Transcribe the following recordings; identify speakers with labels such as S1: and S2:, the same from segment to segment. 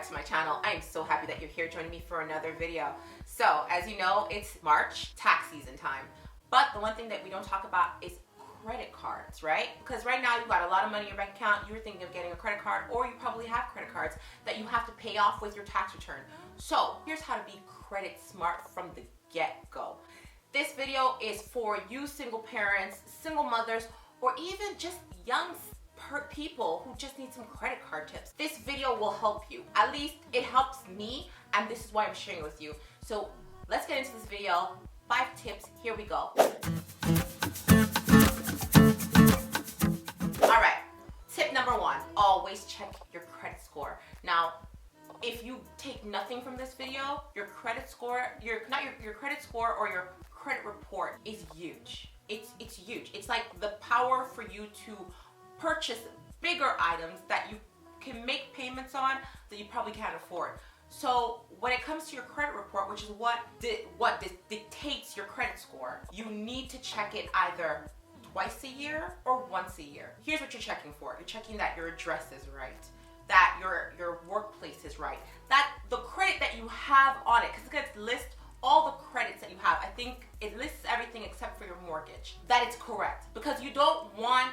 S1: back to my channel. I am so happy that you're here joining me for another video. So, as you know, it's March, tax season time. But the one thing that we don't talk about is credit cards, right? Because right now you've got a lot of money in your bank account, you're thinking of getting a credit card, or you probably have credit cards that you have to pay off with your tax return. So, here's how to be credit smart from the get-go. This video is for you single parents, single mothers, or even just young people who just need some credit card tips. This video will help you. At least it helps me, and this is why I'm sharing it with you. So let's get into this video. 5 tips, here we go. Alright, tip number 1, always check your credit score. Now, if you take nothing from this video, your credit score, your credit score or your credit report is huge. It's huge. It's like the power for you to purchase bigger items that you can make payments on that you probably can't afford. So when it comes to your credit report, which is what dictates your credit score, you need to check it either twice a year or once a year. Here's what you're checking for. You're checking that your address is right, that your workplace is right, that the credit that you have on it, because it's going to list all the credits that you have. I think it lists everything except for your mortgage, that it's correct. Because you don't want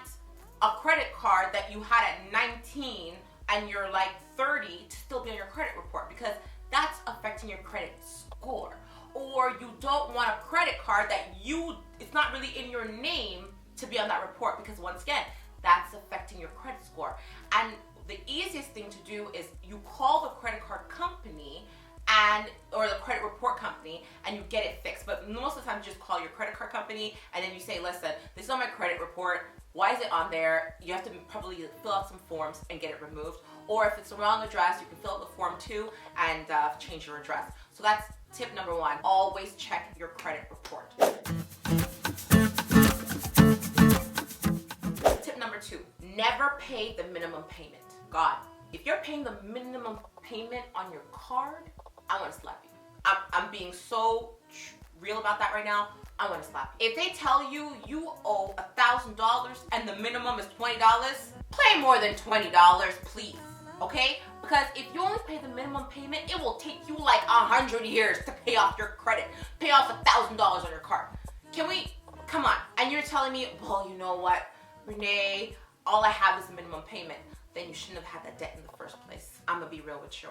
S1: a credit card that you had at 19 and you're like 30 to still be on your credit report, because that's affecting your credit score. Or you don't want a credit card that it's not really in your name to be on that report, because once again, that's affecting your credit score. And the easiest thing to do is you call the credit card company or the credit report company, and you get it fixed. But most of the time you just call your credit card company and then you say, listen, this is on my credit report, why is it on there? You have to probably fill out some forms and get it removed. Or if it's the wrong address, you can fill out the form too and change your address. So that's tip number 1, always check your credit report. Tip number 2, never pay the minimum payment. God, if you're paying the minimum payment on your card, I want to slap you. I'm being so real about that right now. I want to slap you. If they tell you you owe $1,000 and the minimum is $20, pay more than $20, please. Okay? Because if you only pay the minimum payment, it will take you like 100 years to pay off your credit, pay off $1,000 on your card. Come on. And you're telling me, well, you know what, Renee, all I have is the minimum payment. Then you shouldn't have had that debt in the first place. I'm gonna be real with you.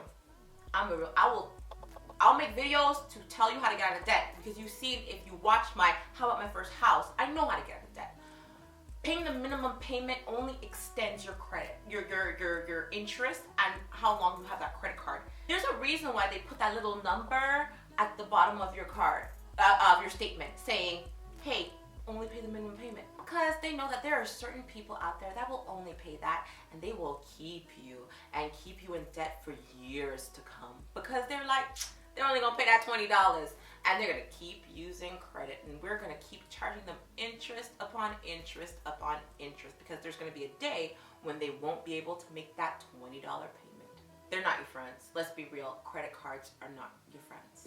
S1: I'll make videos to tell you how to get out of debt, because you've seen, if you watch my How About My First House, I know how to get out of debt. Paying the minimum payment only extends your credit, your interest, and how long you have that credit card. There's a reason why they put that little number at the bottom of your card, of your statement, saying, hey, only pay the minimum payment. Because they know that there are certain people out there that will only pay that, and they will keep you in debt for years to come, because they're only gonna pay that $20, and they're gonna keep using credit, and we're gonna keep charging them interest upon interest upon interest, because there's gonna be a day when they won't be able to make that $20 payment. They're not your friends. Let's be real, credit cards are not your friends.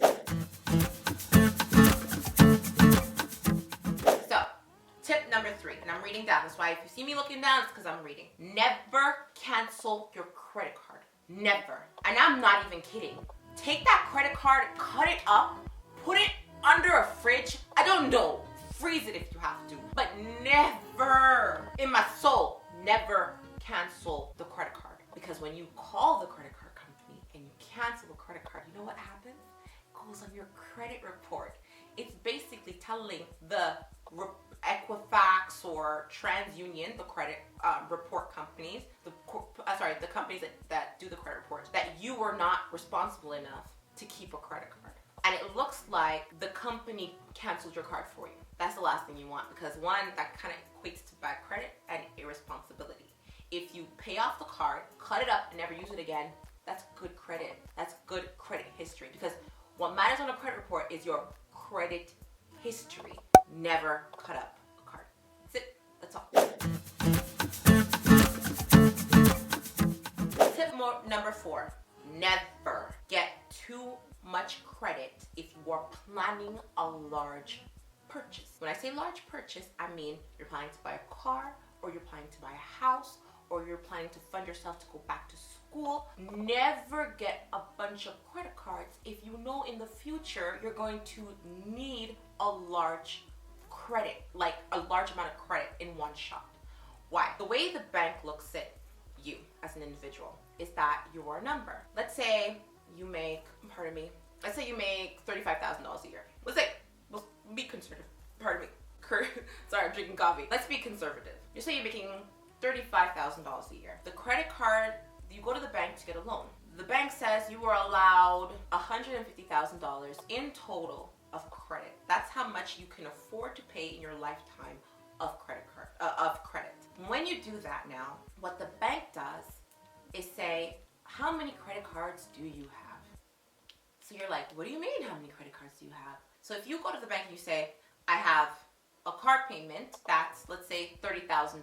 S1: Tip number 3, and I'm reading down. That's why if you see me looking down, it's because I'm reading. Never cancel your credit card. Never. And I'm not even kidding. Take that credit card, cut it up, put it under a fridge. I don't know. Freeze it if you have to. But never, in my soul, never cancel the credit card. Because when you call the credit card company and you cancel the credit card, you know what happens? It goes on your credit report. It's basically telling the Equifax or TransUnion, the credit report companies, the companies that do the credit reports, that you were not responsible enough to keep a credit card. And it looks like the company canceled your card for you. That's the last thing you want, because one, that kind of equates to bad credit and irresponsibility. If you pay off the card, cut it up, and never use it again, that's good credit. That's good credit history, because what matters on a credit report is your credit history. Never cut up a card. That's it. That's all. Tip number 4. Never get too much credit if you are planning a large purchase. When I say large purchase, I mean you're planning to buy a car, or you're planning to buy a house, or you're planning to fund yourself to go back to school, never get a bunch of credit cards if you know in the future you're going to need a large credit, like a large amount of credit in one shot. Why? The way the bank looks at you as an individual is that you are a number. Let's say you make, let's say you make $35,000 a year. Let's be conservative. Sorry, I'm drinking coffee. Let's be conservative. You say you're making $35,000 a year. The credit card, you go to the bank to get a loan. The bank says you are allowed $150,000 in total of credit. That's how much you can afford to pay in your lifetime of credit. When you do that now, what the bank does is say, how many credit cards do you have? So you're like, what do you mean, how many credit cards do you have? So if you go to the bank and you say, I have a car payment that's, let's say, $30,000.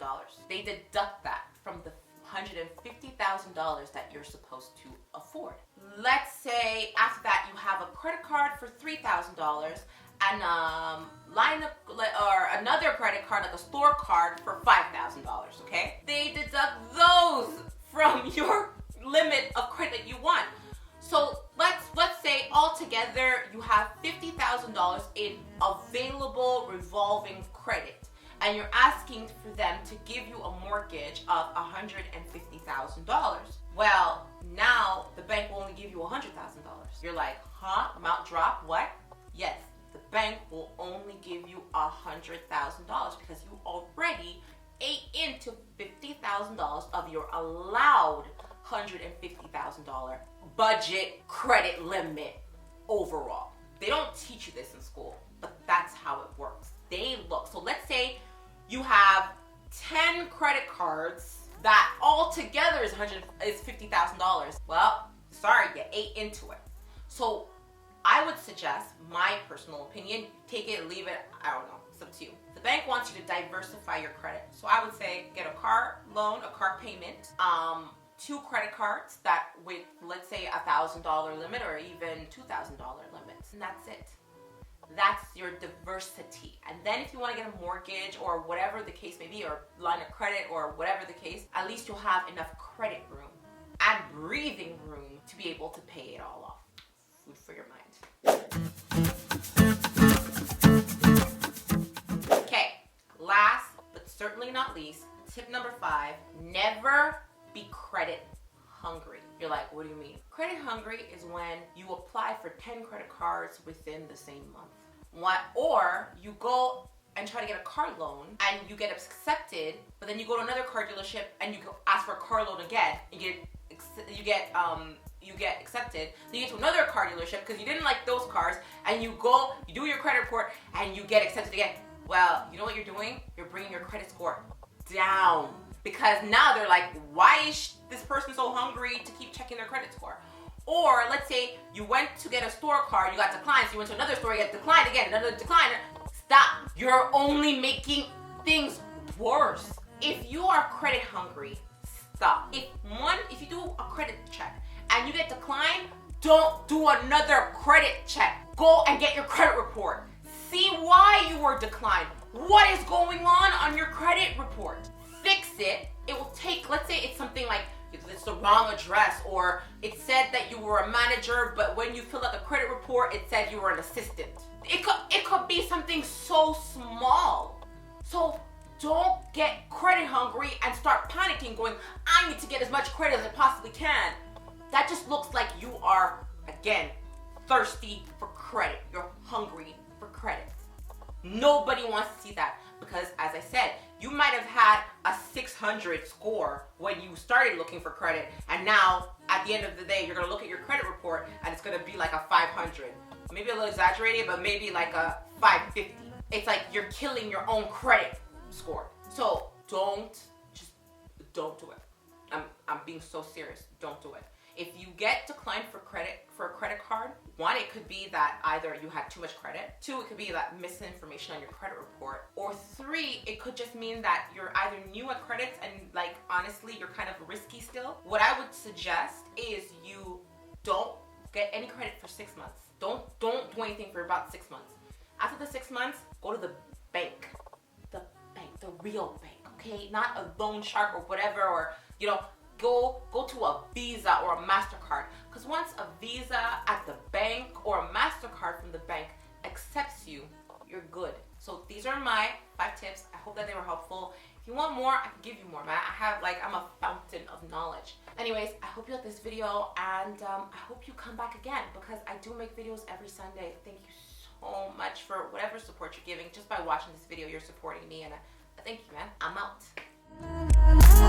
S1: They deduct that from the $150,000 that you're supposed to afford. Let's say after that you have a credit card for $3,000 and or another credit card, like a store card, for $5,000. Okay? They deduct those from your limit of credit you want. So let's say altogether you have $50,000 in available revolving credit, and you're asking for them to give you a mortgage of $150,000. Well, now the bank will only give you $100,000. You're like, huh? Amount drop? What? Yes, the bank will only give you $100,000 because you already ate into $50,000 of your allowed $150,000 budget credit limit overall. They don't teach you this in school, but that's how it works. They look. So let's say you have 10 credit cards that all together is $50,000. Well, sorry, you ate into it. So I would suggest, my personal opinion, take it, leave it, I don't know, it's up to you. The bank wants you to diversify your credit. So I would say get a car loan, a car payment, 2 credit cards that with, let's say, $1,000 limit or even $2,000 limits, and that's it. That's your diversity. And then if you want to get a mortgage or whatever the case may be, or line of credit or whatever the case, at least you'll have enough credit room and breathing room to be able to pay it all off. Food for your mind. Okay, last but certainly not least, tip number 5, never be credit hungry. You're like, what do you mean? Credit hungry is when you apply for 10 credit cards within the same month. Or you go and try to get a car loan and you get accepted, but then you go to another car dealership and you ask for a car loan again. You get accepted. Then you get to another car dealership because you didn't like those cars, and you go, you do your credit report, and you get accepted again. Well, you know what you're doing? You're bringing your credit score down. Because now they're like, why is this person so hungry to keep checking their credit score? Or let's say you went to get a store card, you got declined, so you went to another store, you got declined again, another decline. Stop. You're only making things worse. If you are credit hungry, stop. If you do a credit check and you get declined, don't do another credit check. Go and get your credit report. See why you were declined. What is going on your credit report? Fix it. It will take, let's say it's something like it's the wrong address, or it said that you were a manager, but when you fill out the credit report, it said you were an assistant. It could be something so small. So don't get credit hungry and start panicking going, I need to get as much credit as I possibly can. That just looks like you are, again, thirsty for credit. You're hungry for credit. Nobody wants to see that, because as I said, you might have had a 600 score when you started looking for credit, and now at the end of the day you're going to look at your credit report and it's going to be like a 500. Maybe a little exaggerated, but maybe like a 550. It's like you're killing your own credit score. So don't do it. I'm being so serious. Don't do it. If you get declined for a credit card, 1, it could be that either you had too much credit. 2, it could be that misinformation on your credit report. Or 3, it could just mean that you're either new at credits and like honestly you're kind of risky still. What I would suggest is you don't get any credit for 6 months. Don't do anything for about 6 months. After the 6 months, go to the bank. The real bank, okay? Not a loan shark or whatever, or go to a Visa or a MasterCard. Because once a Visa at the bank or a MasterCard from the bank accepts you, you're good. So these are my 5 tips. I hope that they were helpful. If you want more, I can give you more, man. I'm a fountain of knowledge. Anyways, I hope you liked this video, and I hope you come back again, because I do make videos every Sunday. Thank you so much for whatever support you're giving. Just by watching this video, you're supporting me, and I thank you, man. I'm out.